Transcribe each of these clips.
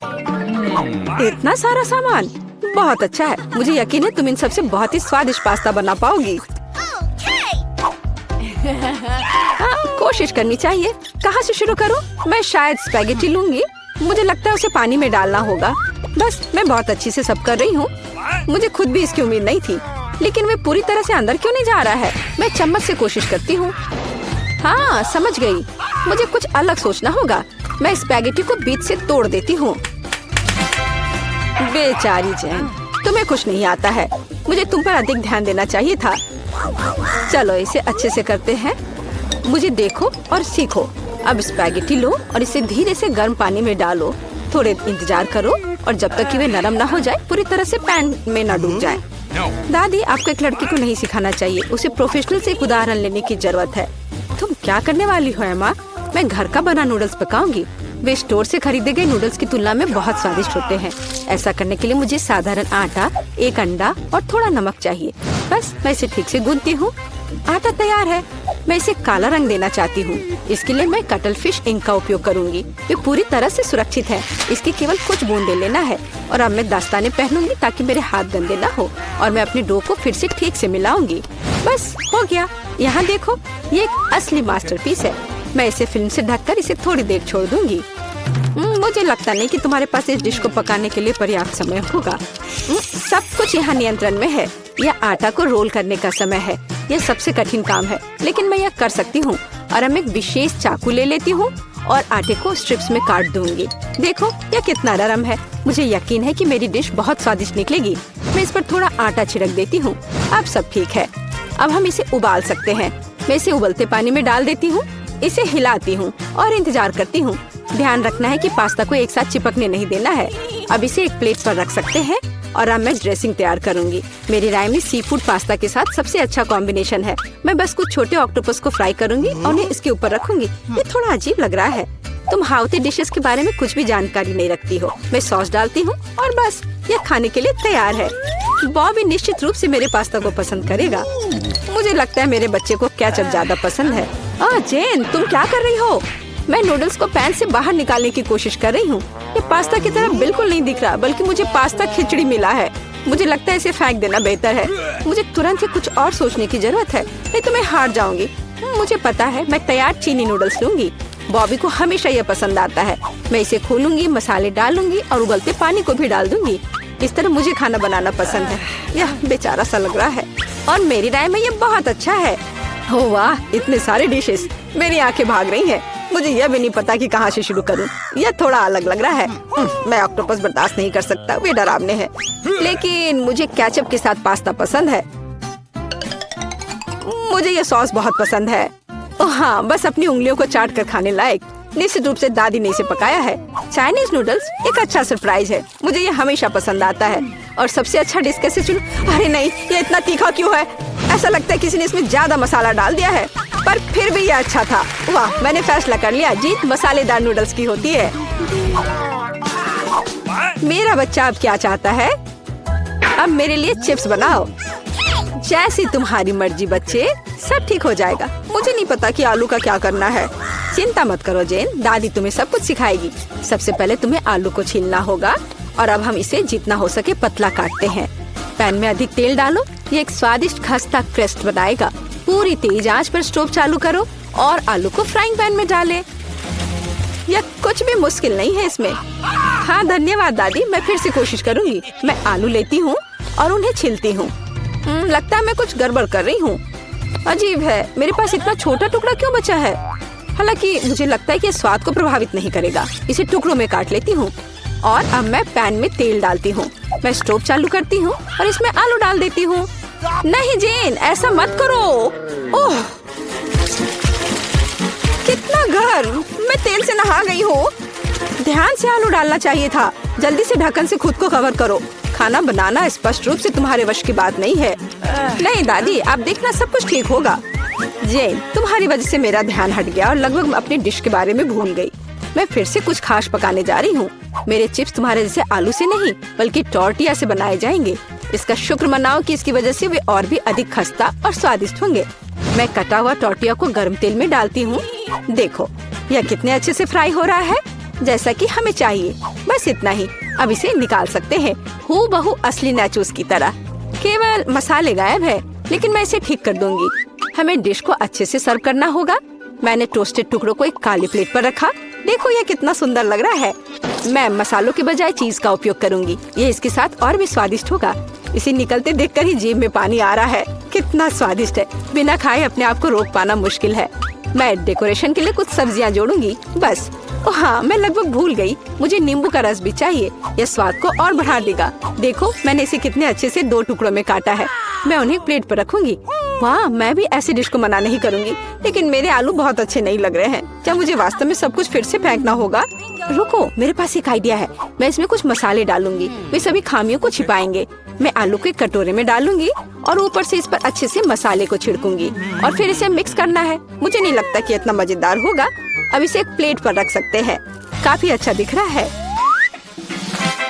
इतना सारा सामान बहुत अच्छा है। मुझे यकीन है तुम इन सबसे बहुत ही स्वादिष्ट पास्ता बना पाओगी। कोशिश करनी चाहिए। कहाँ से शुरू करूँ? मैं शायद स्पैगेटी लूंगी। मुझे लगता है उसे पानी में डालना होगा। बस मैं बहुत अच्छी से सब कर रही हूँ। मुझे खुद भी इसकी उम्मीद नहीं थी, लेकिन वे पूरी तरह से अंदर क्यों नहीं जा रहा है? मैं चम्मच से कोशिश करती हूँ। हाँ, समझ गई। मुझे कुछ अलग सोचना होगा। मैं स्पैगेटी को बीच से तोड़ देती हूँ। बेचारी जैन, तुम्हें कुछ नहीं आता है। मुझे तुम पर अधिक ध्यान देना चाहिए था। चलो इसे अच्छे से करते हैं। मुझे देखो और सीखो। अब स्पैगेटी लो और इसे धीरे से गर्म पानी में डालो। थोड़े इंतजार करो और जब तक कि वे नरम ना हो जाए, पूरी तरह से पैन में न डूब जाए। दादी, आपको एक लड़की को नहीं सिखाना चाहिए। उसे प्रोफेशनल से एक उदाहरण लेने की जरूरत है। तुम क्या करने वाली हो एमा? मैं घर का बना नूडल्स पकाऊंगी। वे स्टोर से खरीदे गए नूडल्स की तुलना में बहुत स्वादिष्ट होते हैं। ऐसा करने के लिए मुझे साधारण आटा, एक अंडा और थोड़ा नमक चाहिए। बस मैं इसे ठीक से गूंथती हूँ। आटा तैयार है। मैं इसे काला रंग देना चाहती हूँ। इसके लिए मैं कटल फिश इंक का उपयोग करूँगी। ये पूरी तरह से सुरक्षित है। इसकी केवल कुछ बूंदे लेना है। और अब मैं दस्ताने पहनूंगी ताकि मेरे हाथ गंदे न हो। और मैं अपने डो को फिर से ठीक से मिलाऊंगी। बस हो गया। यहाँ देखो, ये एक असली मास्टरपीस है। मैं इसे फिल्म से ढककर इसे थोड़ी देर छोड़ दूंगी। मुझे लगता नहीं कि तुम्हारे पास इस डिश को पकाने के लिए पर्याप्त समय होगा। सब कुछ यहाँ नियंत्रण में है। यह आटा को रोल करने का समय है। यह सबसे कठिन काम है, लेकिन मैं यह कर सकती हूँ। और अब एक विशेष चाकू ले लेती हूँ और आटे को स्ट्रिप्स में काट दूंगी। देखो यह कितना नरम है। मुझे यकीन है कि मेरी डिश बहुत स्वादिष्ट निकलेगी। मैं इस पर थोड़ा आटा छिड़क देती हूँ। अब सब ठीक है। अब हम इसे उबाल सकते हैं। मैं इसे उबलते पानी में डाल देती हूँ। इसे हिलाती हूँ और इंतजार करती हूँ। ध्यान रखना है कि पास्ता को एक साथ चिपकने नहीं देना है। अब इसे एक प्लेट पर रख सकते हैं और अब मैं ड्रेसिंग तैयार करूंगी। मेरी राय में सी फूड पास्ता के साथ सबसे अच्छा कॉम्बिनेशन है। मैं बस कुछ छोटे ऑक्टोपस को फ्राई करूंगी और उन्हें इसके ऊपर रखूंगी। ये थोड़ा अजीब लग रहा है। तुम हाउती डिशेस के बारे में कुछ भी जानकारी नहीं रखती हो। मैं सॉस डालती हूँ और बस यह खाने के लिए तैयार है। बॉबी निश्चित रूप से मेरे पास्ता को पसंद करेगा। मुझे लगता है मेरे बच्चे को केचप ज्यादा पसंद है। जेन, तुम क्या कर रही हो? मैं नूडल्स को पैन से बाहर निकालने की कोशिश कर रही हूँ। ये पास्ता की तरह बिल्कुल नहीं दिख रहा, बल्कि मुझे पास्ता खिचड़ी मिला है। मुझे लगता है इसे फेंक देना बेहतर है। मुझे तुरंत ही कुछ और सोचने की जरूरत है, नहीं तो मैं हार जाऊंगी। मुझे पता है, मैं तैयार चीनी नूडल्स लूंगी। बॉबी को हमेशा यह पसंद आता है। मैं इसे खोलूंगी, मसाले डालूंगी और उबलते पानी को भी डाल दूंगी। इस तरह मुझे खाना बनाना पसंद है। यह बेचारा सा लग रहा है और मेरी राय में यह बहुत अच्छा है। हो वाह, इतने सारे डिशेस। मेरी आंखें भाग रही हैं। मुझे यह भी नहीं पता कि कहाँ से शुरू करूं। यह थोड़ा अलग लग रहा है। मैं ऑक्टोपस बर्दाश्त नहीं कर सकता, वे डरावने हैं। लेकिन मुझे केचप के साथ पास्ता पसंद है। मुझे यह सॉस बहुत पसंद है। ओह हाँ, बस अपनी उंगलियों को चाट कर खाने लायक। निश्चित रूप से दादी ने इसे पकाया है। चाइनीज नूडल्स एक अच्छा सरप्राइज है। मुझे ये हमेशा पसंद आता है। और सबसे अच्छा डिश कैसे चुनूं? अरे नहीं, ये इतना तीखा क्यों है? ऐसा लगता है किसी ने इसमें ज्यादा मसाला डाल दिया है। पर फिर भी ये अच्छा था। वाह, मैंने फैसला कर लिया, जीत मसालेदार नूडल्स की होती है। मेरा बच्चा अब क्या चाहता है? अब मेरे लिए चिप्स बनाओ। जैसी तुम्हारी मर्जी बच्चे, सब ठीक हो जाएगा। मुझे नहीं पता कि आलू का क्या करना है। चिंता मत करो जेन, दादी तुम्हें सब कुछ सिखाएगी। सबसे पहले तुम्हें आलू को छीलना होगा और अब हम इसे जितना हो सके पतला काटते हैं। पैन में अधिक तेल डालो। ये एक स्वादिष्ट खस्ता क्रेस्ट बनाएगा। पूरी तेज आंच पर स्टोव चालू करो और आलू को फ्राइंग पैन में डालें। यह कुछ भी मुश्किल नहीं है इसमें। हाँ धन्यवाद दादी, मैं फिर से कोशिश करूंगी। मैं आलू लेती हूँ और उन्हें छीलती हूँ। लगता है मैं कुछ गड़बड़ कर रही हूँ। अजीब है, मेरे पास इतना छोटा टुकड़ा क्यों बचा है? हालांकि मुझे लगता है कि स्वाद को प्रभावित नहीं करेगा। इसे टुकड़ों में काट लेती हूँ और अब मैं पैन में तेल डालती हूँ। मैं स्टोव चालू करती हूँ और इसमें आलू डाल देती हूँ। नहीं जेन, ऐसा मत करो। ओह, कितना गर्म! मैं तेल से नहा गई हूँ। ध्यान से आलू डालना चाहिए था। जल्दी से ढक्कन से खुद को कवर करो। खाना बनाना स्पष्ट रूप से तुम्हारे वश की बात नहीं है। नहीं दादी, आप देखना सब कुछ ठीक होगा। जेन, तुम्हारी वजह से मेरा ध्यान हट गया और लगभग अपनी डिश के बारे में भूल गई। मैं फिर से कुछ खास पकाने जा रही हूँ। मेरे चिप्स तुम्हारे जैसे आलू से नहीं, बल्कि टॉर्टिया से बनाए जाएंगे। इसका शुक्र मनाओ कि इसकी वजह से वे और भी अधिक खस्ता और स्वादिष्ट होंगे। मैं कटा हुआ टॉर्टिया को गर्म तेल में डालती हूँ। देखो, यह कितने अच्छे से फ्राई हो रहा है। जैसा कि हमें चाहिए। बस इतना ही। अब इसे निकाल सकते हैं, हूबहू असली नाचोस की तरह। केवल मसाले गायब है, लेकिन मैं इसे ठीक कर दूंगी। हमें डिश को अच्छे से सर्व करना होगा। मैंने टोस्टेड टुकड़ों को एक काली प्लेट पर रखा। देखो ये कितना सुंदर लग रहा है। मैं मसालों के बजाय चीज का उपयोग करूंगी। ये इसके साथ और भी स्वादिष्ट होगा। इसे निकलते देखकर ही जीभ में पानी आ रहा है। कितना स्वादिष्ट है। बिना खाए अपने आप को रोक पाना मुश्किल है। मैं डेकोरेशन के लिए कुछ सब्जियां जोड़ूंगी बस। ओ हाँ, मैं लगभग भूल गई। मुझे नींबू का रस भी चाहिए। यह स्वाद को और बढ़ा देगा। देखो मैंने इसे कितने अच्छे से 2 टुकड़ों में काटा है। मैं उन्हें प्लेट पर रखूंगी। वाह, मैं भी ऐसी डिश को मना नहीं करूंगी, लेकिन मेरे आलू बहुत अच्छे नहीं लग रहे हैं। क्या मुझे वास्तव में सब कुछ फिर से फेंकना होगा? रुको, मेरे पास एक आइडिया है। मैं इसमें कुछ मसाले डालूंगी। वे सभी खामियों को छिपाएंगे। मैं आलू को एक कटोरे में डालूंगी और ऊपर से इस पर अच्छे से मसाले को छिड़कूंगी और फिर इसे मिक्स करना है। मुझे नहीं लगता कि इतना मजेदार होगा। अब इसे एक प्लेट पर रख सकते हैं। काफी अच्छा दिख रहा है।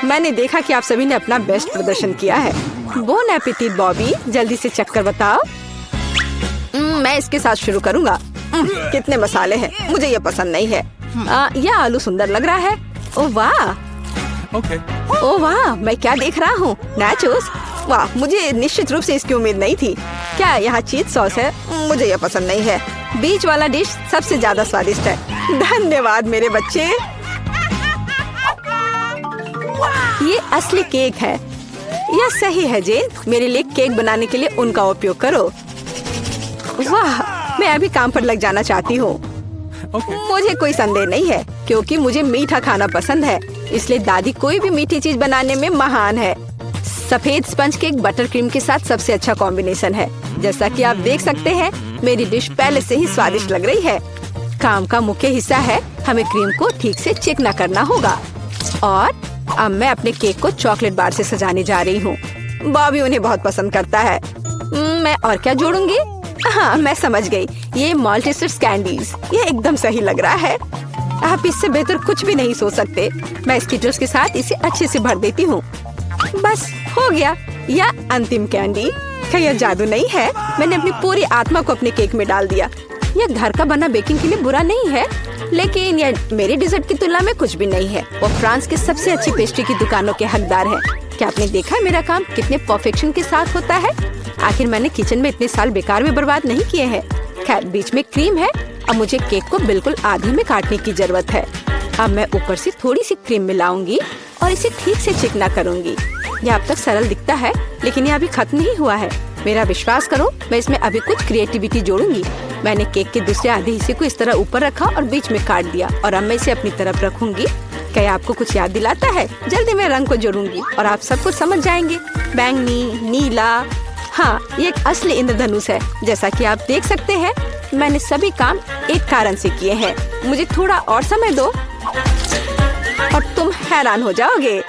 मैंने देखा कि आप सभी ने अपना बेस्ट प्रदर्शन किया है। बोन एपेटिट बॉबी, जल्दी से चक्कर बताओ। मैं इसके साथ शुरू करूंगा। कितने मसाले हैं, मुझे ये पसंद नहीं है। यह आलू सुंदर लग रहा है। ओ वाह, ओ वाह, मैं क्या देख रहा हूँ? नाचोस। वाह, मुझे निश्चित रूप से इसकी उम्मीद नहीं थी। क्या यहाँ चीज सॉस है? मुझे यह पसंद नहीं है। बीच वाला डिश सबसे ज्यादा स्वादिष्ट है। धन्यवाद मेरे बच्चे। ये असली केक है। यह सही है जेन। मेरे लिए केक बनाने के लिए उनका उपयोग करो। वाह, मैं अभी काम पर लग जाना चाहती हूँ। मुझे कोई संदेह नहीं है, क्योंकि मुझे मीठा खाना पसंद है। इसलिए दादी कोई भी मीठी चीज बनाने में महान है। सफेद स्पंज केक बटर क्रीम के साथ सबसे अच्छा कॉम्बिनेशन है। जैसा कि आप देख सकते हैं, मेरी डिश पहले से ही स्वादिष्ट लग रही है। काम का मुख्य हिस्सा है, हमें क्रीम को ठीक से चिकना करना होगा। और अब मैं अपने केक को चॉकलेट बार से सजाने जा रही हूँ। बॉबी उन्हें बहुत पसंद करता है। मैं और क्या जोड़ूंगी? हाँ, मैं समझ गई। ये मल्टीस्टिक्स कैंडीज। ये एकदम सही लग रहा है। आप इससे बेहतर कुछ भी नहीं सोच सकते। मैं स्किटल्स के साथ इसे अच्छे से भर देती हूँ। बस हो गया। यह अंतिम कैंडी। क्या यह जादू नहीं है? मैंने अपनी पूरी आत्मा को अपने केक में डाल दिया। यह घर का बना बेकिंग के लिए बुरा नहीं है, लेकिन यह मेरे डिजर्ट की तुलना में कुछ भी नहीं है। वो फ्रांस के सबसे अच्छी पेस्ट्री की दुकानों के हकदार हैं। क्या आपने देखा है मेरा काम कितने परफेक्शन के साथ होता है? आखिर मैंने किचन में इतने साल बेकार में बर्बाद नहीं किए हैं। खैर, बीच में क्रीम है। अब मुझे केक को बिल्कुल आधे में काटने की जरूरत है। अब मैं ऊपर से थोड़ी सी क्रीम मिलाऊंगी और इसे ठीक से चिकना करूंगी। यह अब तक सरल दिखता है, लेकिन यह अभी खत्म नहीं हुआ है। मेरा विश्वास करो, मैं इसमें अभी कुछ क्रिएटिविटी जोड़ूंगी। मैंने केक के दूसरे आधे हिस्से को इस तरह ऊपर रखा और बीच में काट दिया और अब मैं इसे अपनी तरफ रखूंगी। क्या आपको कुछ याद दिलाता है? जल्दी मैं रंग को जोड़ूंगी और आप सब कुछ समझ जाएंगे। बैंगनी, नीला। हाँ, ये एक असली इंद्रधनुष है। जैसा कि आप देख सकते हैं, मैंने सभी काम एक कारण से किए हैं। मुझे थोड़ा और समय दो और तुम हैरान हो जाओगे।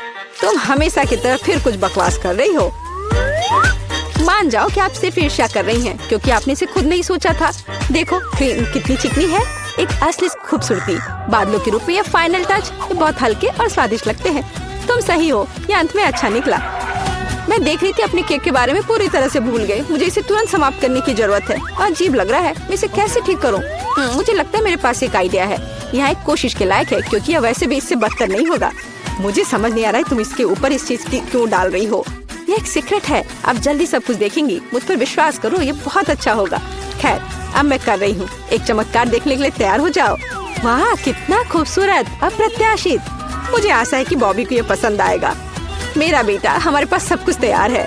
तुम हमेशा की तरह फिर कुछ बकवास कर रही हो। मान जाओ कि आप सिर्फ ईर्ष्या कर रही हैं, क्योंकि आपने इसे खुद नहीं सोचा था। देखो क्रीम कितनी चिकनी है। एक असली खूबसूरती। बादलों के रूप में यह फाइनल टच। ये बहुत हल्के और स्वादिष्ट लगते हैं। तुम सही हो, यह अंत में अच्छा निकला। मैं देख रही थी अपने केक के बारे में पूरी तरह से भूल गई। मुझे इसे तुरंत समाप्त करने की जरूरत है। अजीब लग रहा है, मैं इसे कैसे ठीक करूं? मुझे लगता है मेरे पास एक आइडिया है। यह एक कोशिश के लायक है, क्योंकि यह वैसे भी इससे बदतर नहीं होगा। मुझे समझ नहीं आ रहा है तुम इसके ऊपर इस चीज की क्यों डाल रही हो। ये एक सीक्रेट है। अब जल्दी सब कुछ देखेंगी। मुझ पर विश्वास करो, ये बहुत अच्छा होगा। खैर, अब मैं कर रही हूँ। एक चमत्कार देखने के लिए तैयार हो जाओ। वाह, कितना खूबसूरत, अप्रत्याशित। मुझे आशा है कि बॉबी को ये पसंद आएगा। मेरा बेटा, हमारे पास सब कुछ तैयार है।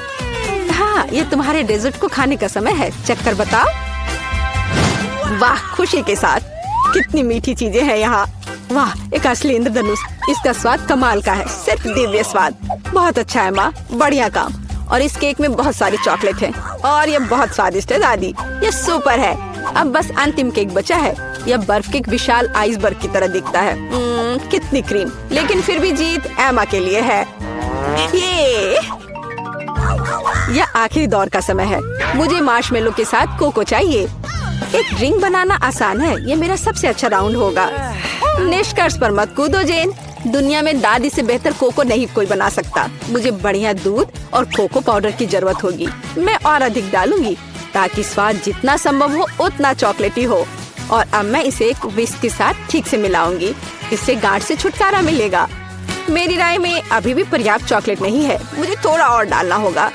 हाँ, ये तुम्हारे डेजर्ट को खाने का समय है। चक्कर बताओ। वाह, खुशी के साथ। कितनी मीठी चीजें हैं यहाँ। वाह, एक असली इंद्रधनुष। इसका स्वाद कमाल का है, सिर्फ दिव्य स्वाद। बहुत अच्छा है माँ, बढ़िया काम। और इस केक में बहुत सारी चॉकलेट है और ये बहुत स्वादिष्ट है दादी। ये सुपर है। अब बस अंतिम केक बचा है। यह बर्फ के एक विशाल आइसबर्ग की तरह दिखता है। कितनी क्रीम, लेकिन फिर भी जीत एमा के लिए है। यह आखिरी दौर का समय है। मुझे मार्शमेलो के साथ कोको चाहिए। एक ड्रिंक बनाना आसान है। ये मेरा सबसे अच्छा राउंड होगा। निष्कर्ष पर मत कूदो जेन। दुनिया में दादी से बेहतर कोको नहीं कोई बना सकता। मुझे बढ़िया दूध और कोको पाउडर की जरूरत होगी। मैं और अधिक डालूंगी ताकि स्वाद जितना संभव हो उतना चॉकलेटी हो। और अब मैं इसे एक विस्क के साथ ठीक से मिलाऊंगी। इससे गांठ से छुटकारा मिलेगा। मेरी राय में अभी भी पर्याप्त चॉकलेट नहीं है, मुझे थोड़ा और डालना होगा।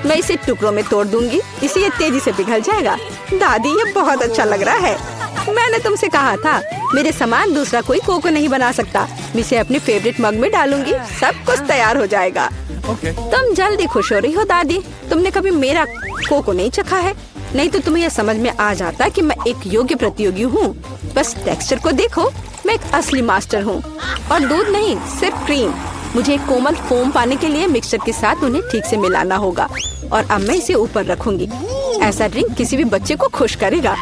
मैं इसे टुकड़ों में तोड़ दूंगी, इससे ये तेजी से पिघल जाएगा। दादी, ये बहुत अच्छा लग रहा है। मैंने तुमसे कहा था, मेरे समान दूसरा कोई कोको नहीं बना सकता। मैं इसे अपने फेवरेट मग में डालूंगी, सब कुछ तैयार हो जाएगा। तुम जल्दी खुश हो रही हो दादी। तुमने कभी मेरा कोको नहीं चखा है, नहीं तो तुम्हें यह समझ में आ जाता कि मैं एक योग्य प्रतियोगी हूँ। बस टेक्सचर को देखो, मैं एक असली मास्टर हूँ। और दूध नहीं, सिर्फ क्रीम। मुझे एक कोमल फोम पाने के लिए मिक्सचर के साथ उन्हें ठीक से मिलाना होगा। और अब मैं इसे ऊपर रखूंगी। ऐसा ड्रिंक किसी भी बच्चे को खुश करेगा।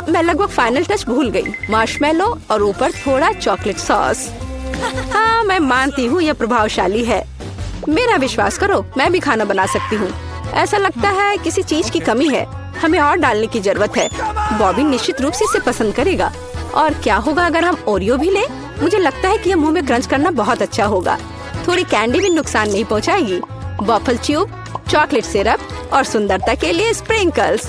मैं लगभग फाइनल टच भूल गई, मार्शमेलो और ऊपर थोड़ा चॉकलेट सॉस। हाँ, मैं मानती हूँ यह प्रभावशाली है। मेरा विश्वास करो, मैं भी खाना बना सकती हूँ। ऐसा लगता है किसी चीज की कमी है, हमें और डालने की जरूरत है। बॉबी निश्चित रूप से इसे पसंद करेगा। और क्या होगा अगर हम ओरियो भी लें? मुझे लगता है कि यह मुंह में क्रंच करना बहुत अच्छा होगा। थोड़ी कैंडी भी नुकसान नहीं पहुंचाएगी। वॉफल ट्यूब, चॉकलेट सिरप और सुंदरता के लिए स्प्रिंकल्स,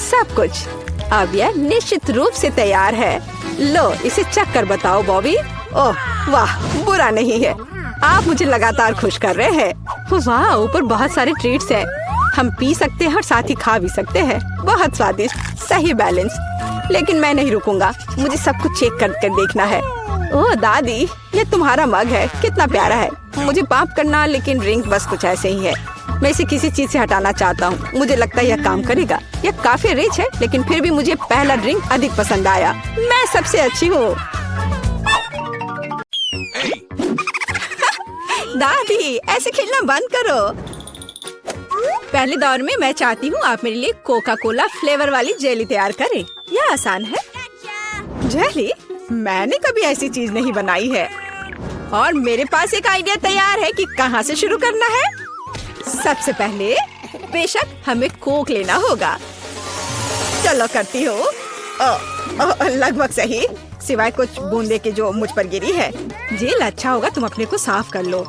सब कुछ। अब यह निश्चित रूप से तैयार है। लो, इसे चख कर बताओ बॉबी। ओह वाह, बुरा नहीं है। आप मुझे लगातार खुश कर रहे हैं। वाह, ऊपर बहुत सारे ट्रीट्स हैं। हम पी सकते हैं और साथ ही खा भी सकते हैं। बहुत स्वादिष्ट, सही बैलेंस। लेकिन मैं नहीं रुकूंगा, मुझे सब कुछ चेक करके देखना है। ओह दादी, ये तुम्हारा मग है, कितना प्यारा है। मुझे माफ करना, लेकिन ड्रिंक बस कुछ ऐसे ही है। मैं इसे किसी चीज से हटाना चाहता हूँ। मुझे लगता है यह काम करेगा। यह काफी रिच है, लेकिन फिर भी मुझे पहला ड्रिंक अधिक पसंद आया। मैं सबसे अच्छी हूँ। दादी, ऐसे खेलना बंद करो। पहले दौर में मैं चाहती हूँ आप मेरे लिए कोका कोला फ्लेवर वाली जेली तैयार करें। यह आसान है। जेली? मैंने कभी ऐसी चीज नहीं बनाई है। और मेरे पास एक आइडिया तैयार है कि कहाँ से शुरू करना है। सबसे पहले बेशक हमें कोक लेना होगा। चलो करती हूँ। लगभग सही, सिवाय कुछ बूंदे के जो मुझ पर गिरी है। जेल अच्छा होगा, तुम अपने को साफ कर लो।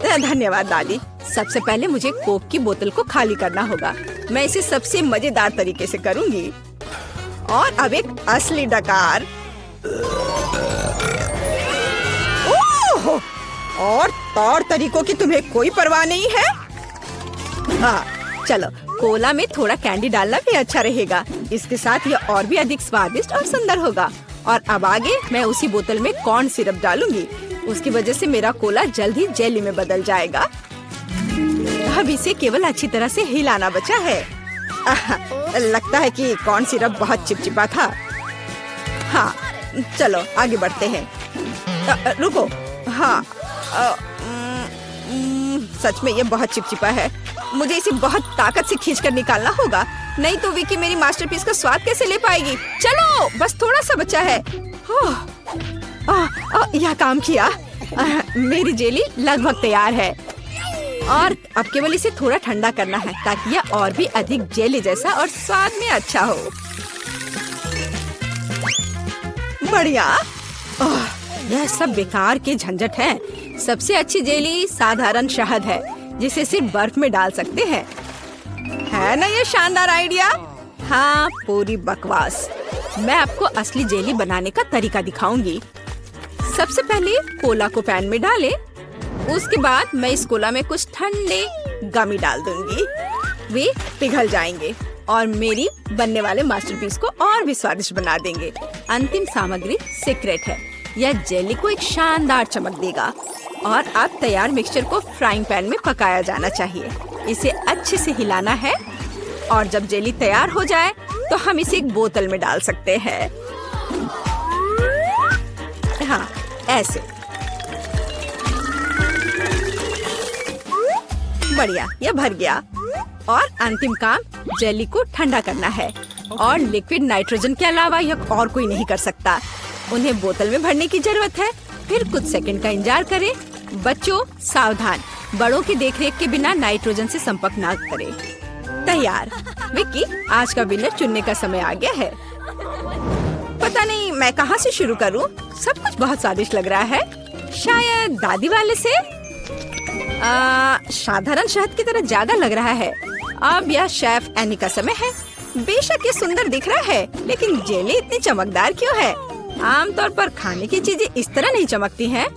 धन्यवाद दादी। सबसे पहले मुझे कोक की बोतल को खाली करना होगा। मैं इसे सबसे मजेदार तरीके से करूंगी। और अब एक असली डकार। ओह! और तौर तरीकों की तुम्हें कोई परवाह नहीं है। चलो, कोला में थोड़ा कैंडी डालना भी अच्छा रहेगा। इसके साथ यह और भी अधिक स्वादिष्ट और सुंदर होगा। और अब आगे मैं उसी बोतल में कॉर्न सिरप डालूंगी। उसकी वजह से मेरा कोला जल्द ही जेली में बदल जाएगा। अब इसे केवल अच्छी तरह से हिलाना बचा है। लगता है कि कॉर्न सिरप बहुत चिपचिपा था। हाँ, चलो आगे बढ़ते हैं। रुको, हाँ, सच में ये बहुत चिपचिपा है। मुझे इसे बहुत ताकत से खींचकर निकालना होगा, नहीं तो विकी मेरी मास्टरपीस का स्वाद कैसे ले पाएगी। चलो, बस थोड़ा सा बचा है। यह काम किया। मेरी जेली लगभग तैयार है। और अब केवल इसे थोड़ा ठंडा करना है ताकि यह और भी अधिक जेली जैसा और स्वाद में अच्छा हो। बढ़िया। यह सब बेकार के झंझट है। सबसे अच्छी जेली साधारण शहद है, जिसे सिर्फ बर्फ में डाल सकते हैं। है ना ये शानदार आइडिया? हाँ, पूरी बकवास। मैं आपको असली जेली बनाने का तरीका दिखाऊंगी। सबसे पहले कोला को पैन में डालें। उसके बाद मैं इस कोला में कुछ ठंडे गमी डाल दूंगी। वे पिघल जाएंगे और मेरी बनने वाले मास्टरपीस को और भी स्वादिष्ट बना देंगे। अंतिम सामग्री सीक्रेट है। यह जेली को एक शानदार चमक देगा। और अब तैयार मिक्सचर को फ्राइंग पैन में पकाया जाना चाहिए। इसे अच्छे से हिलाना है। और जब जेली तैयार हो जाए तो हम इसे एक बोतल में डाल सकते हैं। हाँ, ऐसे। बढ़िया, यह भर गया। और अंतिम काम जेली को ठंडा करना है। और लिक्विड नाइट्रोजन के अलावा यह और कोई नहीं कर सकता। उन्हें बोतल में भरने की जरूरत है। फिर कुछ सेकंड का इंतजार करें। बच्चों सावधान, बड़ों की देखरेख के बिना नाइट्रोजन से संपर्क न करें। तैयार। विक्की, आज का विनर चुनने का समय आ गया है। पता नहीं मैं कहाँ से शुरू करूँ। सब कुछ बहुत स्वादिष्ट लग रहा है। शायद दादी वाले से। साधारण शहद की तरह ज्यादा लग रहा है। अब यह शेफ एनी का समय है। बेशक ये सुंदर दिख रहा है, लेकिन जेली इतनी चमकदार क्यों है? आमतौर पर खाने की चीजें इस तरह नहीं चमकती हैं।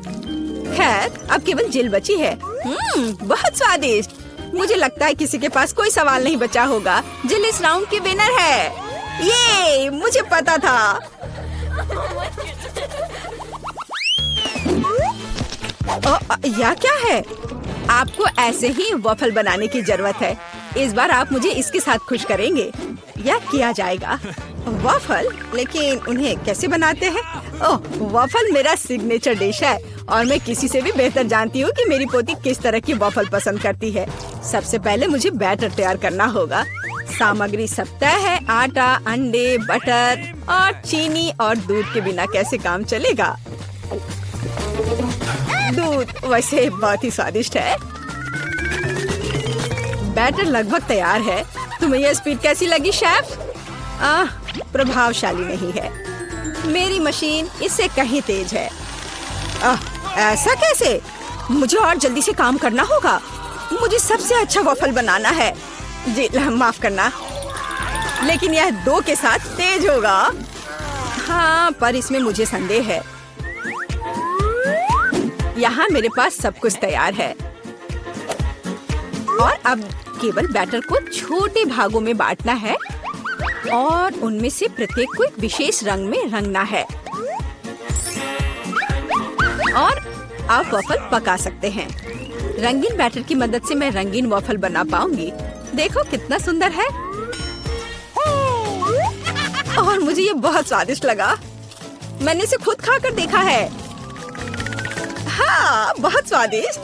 खैर, अब केवल जेल बची है। बहुत स्वादिष्ट। मुझे लगता है किसी के पास कोई सवाल नहीं बचा होगा। जेल इस राउंड की विनर है। ये मुझे पता था। यह क्या है? आपको ऐसे ही वॉफल बनाने की जरूरत है। इस बार आप मुझे इसके साथ खुश करेंगे। यह किया जाएगा। वॉफल, लेकिन उन्हें कैसे बनाते हैं? ओह, वॉफल मेरा सिग्नेचर डिश है और मैं किसी से भी बेहतर जानती हूँ कि मेरी पोती किस तरह की वॉफल पसंद करती है। सबसे पहले मुझे बैटर तैयार करना होगा। सामग्री सब तय है। आटा, अंडे, बटर और चीनी और दूध के बिना कैसे काम चलेगा? दूध वैसे बहुत ही स्वादिष्ट है। बैटर लगभग तैयार है। तुम्हें यह स्पीड कैसी लगी शेफ? प्रभावशाली नहीं है। मेरी मशीन इससे कहीं तेज है। ऐसा कैसे? मुझे और जल्दी से काम करना होगा। मुझे सबसे अच्छा वॉफल बनाना है। जी माफ करना, लेकिन यह 2 के साथ तेज होगा। हाँ, पर इसमें मुझे संदेह है। यहाँ मेरे पास सब कुछ तैयार है और अब केवल बैटर को छोटे भागों में बांटना है और उनमें से प्रत्येक को एक विशेष रंग में रंगना है और आप वॉफल पका सकते हैं। रंगीन बैटर की मदद से मैं रंगीन वॉफल बना पाऊंगी। देखो कितना सुंदर है और मुझे ये बहुत स्वादिष्ट लगा। मैंने इसे खुद खाकर देखा है। हाँ, बहुत स्वादिष्ट।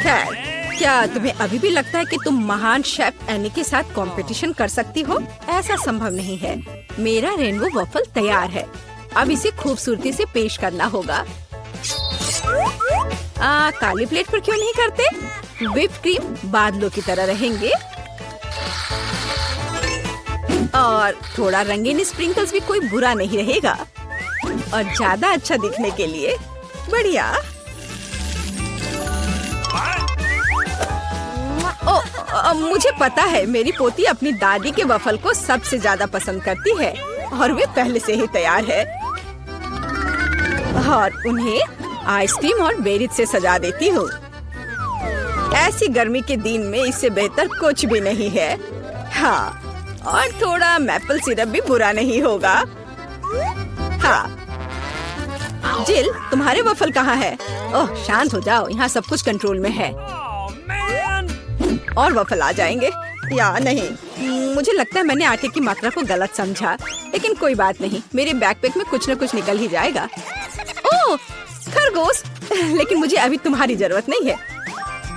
खैर, क्या तुम्हें अभी भी लगता है कि तुम महान शेफ एनी के साथ कंपटीशन कर सकती हो? ऐसा संभव नहीं है। मेरा रेनबो वॉफल तैयार है। अब इसे खूबसूरती से पेश करना होगा। काली प्लेट पर क्यों नहीं करते? व्हिप क्रीम बादलों की तरह रहेंगे और थोड़ा रंगीन स्प्रिंकल्स भी कोई बुरा नहीं रहेगा और ज्यादा अच्छा दिखने के लिए बढ़िया। मुझे पता है मेरी पोती अपनी दादी के वफल को सबसे ज्यादा पसंद करती है और वे पहले से ही तैयार है और उन्हें आइसक्रीम और बेरीज से सजा देती हूँ। ऐसी गर्मी के दिन में इससे बेहतर कुछ भी नहीं है। हाँ, और थोड़ा मैपल सिरप भी बुरा नहीं होगा। हाँ, जिल, तुम्हारे वफल कहाँ है? ओह, शांत हो जाओ, यहाँ सब कुछ कंट्रोल में है। और वफल आ जाएंगे या नहीं? मुझे लगता है मैंने आटे की मात्रा को गलत समझा, लेकिन कोई बात नहीं, मेरे बैकपैक में कुछ न कुछ निकल ही जाएगा। ओह, खरगोश, लेकिन मुझे अभी तुम्हारी जरूरत नहीं है।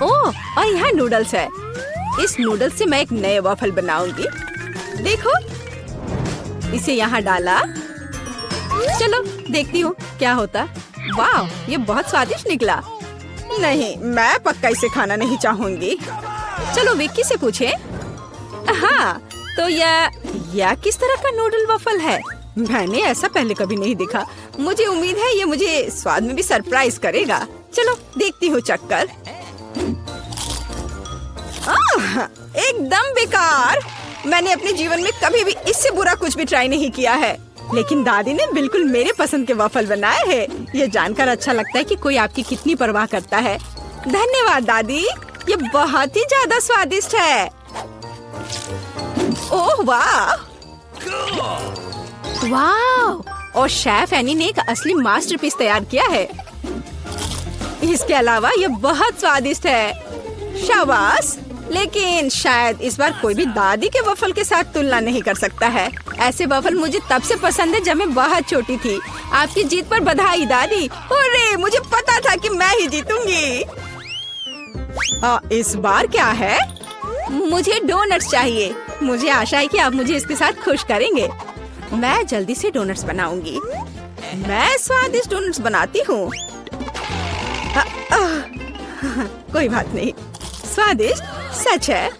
ओह, और यहाँ नूडल्स है। इस नूडल्स से मैं एक नए वफल बनाऊंगी। देखो, इसे यहाँ डाला। चलो देखती हूँ क्या होता। वाह, ये बहुत स्वादिष्ट निकला। नहीं, मैं पक्का इसे खाना नहीं चाहूंगी। चलो विक्की से पूछे। हाँ, तो यह किस तरह का नूडल वफल है? मैंने ऐसा पहले कभी नहीं देखा। मुझे उम्मीद है ये मुझे स्वाद में भी सरप्राइज करेगा। चलो देखती हूँ चक्कर। एकदम बेकार। मैंने अपने जीवन में कभी भी इससे बुरा कुछ भी ट्राई नहीं किया है, लेकिन दादी ने बिल्कुल मेरे पसंद के वफल बनाए हैं। ये जानकर अच्छा लगता है कि कोई आपकी कितनी परवाह करता है। धन्यवाद दादी, ये बहुत ही ज्यादा स्वादिष्ट है। ओह वाह, वाह! और शेफ एनी ने एक असली मास्टरपीस तैयार किया है। इसके अलावा ये बहुत स्वादिष्ट है। शाबाश! लेकिन शायद इस बार कोई भी दादी के वफल के साथ तुलना नहीं कर सकता है। ऐसे वफल मुझे तब से पसंद है जब मैं बहुत छोटी थी। आपकी जीत पर बधाई दादी। अरे, मुझे पता था कि मैं ही जीतूंगी। इस बार क्या है? मुझे डोनट्स चाहिए। मुझे आशा है कि आप मुझे इसके साथ खुश करेंगे। मैं जल्दी से डोनट्स बनाऊंगी। मैं स्वादिष्ट डोनट्स बनाती हूँ। कोई बात नहीं, स्वादिष्ट सच है।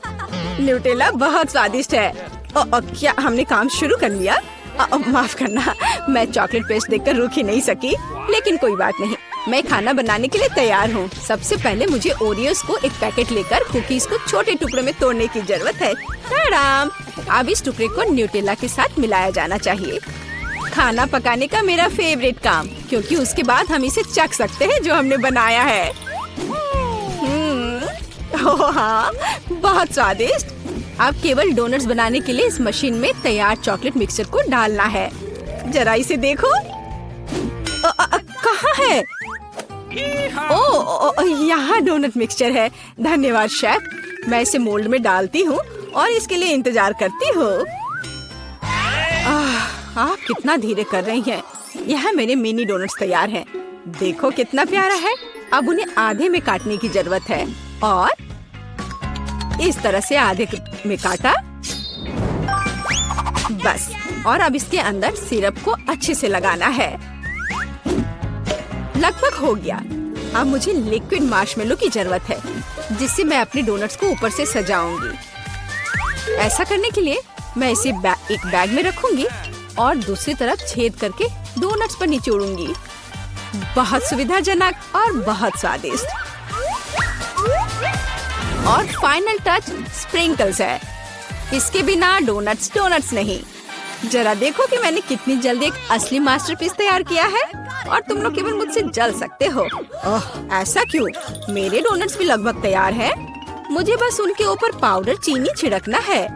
न्यूटेला बहुत स्वादिष्ट है। क्या हमने काम शुरू कर लिया? माफ करना, मैं चॉकलेट पेस्ट देखकर रुक ही नहीं सकी, लेकिन कोई बात नहीं, मैं खाना बनाने के लिए तैयार हूँ। सबसे पहले मुझे ओरियोस को एक पैकेट लेकर कुकीज को छोटे टुकड़ों में तोड़ने की जरूरत है। अब इस टुकड़े को न्यूटेला के साथ मिलाया जाना चाहिए। खाना पकाने का मेरा फेवरेट काम, क्योंकि उसके बाद हम इसे चख सकते हैं जो हमने बनाया है। ओह हाँ, बहुत स्वादिष्ट। अब केवल डोनट्स बनाने के लिए इस मशीन में तैयार चॉकलेट मिक्सचर को डालना है। जरा इसे देखो। कहाँ है? ओ, यहाँ डोनट मिक्सचर है। धन्यवाद शेफ। मैं इसे मोल्ड में डालती हूँ और इसके लिए इंतजार करती हूँ। आप कितना धीरे कर रही हैं। यहाँ मेरे मिनी डोनट्स तैयार हैं। देखो कितना प्यारा है। अब उन्हें आधे में काटने की जरूरत है और इस तरह से आधे में काटा। बस, और अब इसके अंदर सिरप को अच्छे से लगाना है। लगभग हो गया। अब मुझे लिक्विड मार्शमेलो की जरूरत है, जिससे मैं अपने डोनट्स को ऊपर से सजाऊंगी। ऐसा करने के लिए मैं इसे एक बैग में रखूंगी और दूसरी तरफ छेद करके डोनट्स पर निचोड़ूंगी। बहुत सुविधाजनक और बहुत स्वादिष्ट। और फाइनल टच स्प्रिंकल्स है। इसके बिना डोनट्स डोनट्स नहीं। जरा देखो कि मैंने कितनी जल्दी एक असली मास्टरपीस तैयार किया है और तुम लोग केवल मुझसे जल सकते हो। ओह, ऐसा क्यों? मेरे डोनट्स भी लगभग तैयार हैं। मुझे बस उनके ऊपर पाउडर चीनी छिड़कना है।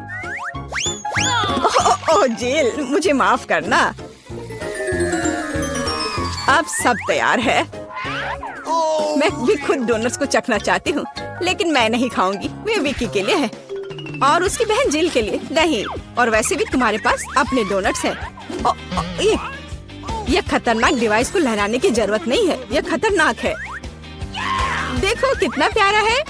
ओह जेल, मुझे माफ करना। अब सब तैयार है। मैं भी खुद डोनट्स को चखना चाहती हूँ, लेकिन मैं नहीं खाऊंगी। वे विकी के लिए है और उसकी बहन जिल के लिए नहीं। और वैसे भी तुम्हारे पास अपने डोनट्स हैं। ये खतरनाक डिवाइस को लहराने की जरूरत नहीं है। यह खतरनाक है। देखो कितना प्यारा है।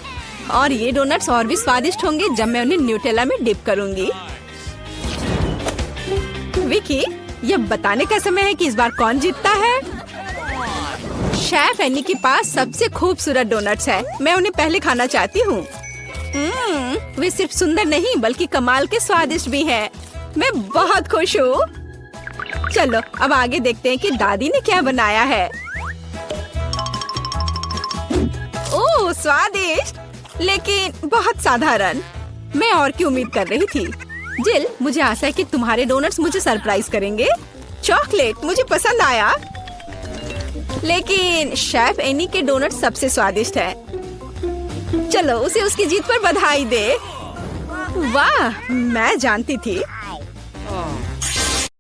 और ये डोनट्स और भी स्वादिष्ट होंगे जब मैं उन्हें न्यूटेला में डिप करूंगी। विकी, यह बताने का समय है कि इस बार कौन जीतता है। शेफ एनी के पास सबसे खूबसूरत डोनट्स है। मैं उन्हें पहले खाना चाहती हूँ। वे सिर्फ सुंदर नहीं बल्कि कमाल के स्वादिष्ट भी हैं। मैं बहुत खुश हूँ। चलो अब आगे देखते हैं कि दादी ने क्या बनाया है। ओह स्वादिष्ट, लेकिन बहुत साधारण। मैं और की उम्मीद कर रही थी। जिल, मुझे आशा है कि तुम्हारे डोनट्स मुझे सरप्राइज करेंगे। चॉकलेट मुझे पसंद आया, लेकिन शेफ एनी के डोनट सबसे स्वादिष्ट है। चलो उसे उसकी जीत पर बधाई दे। वाह, मैं जानती थी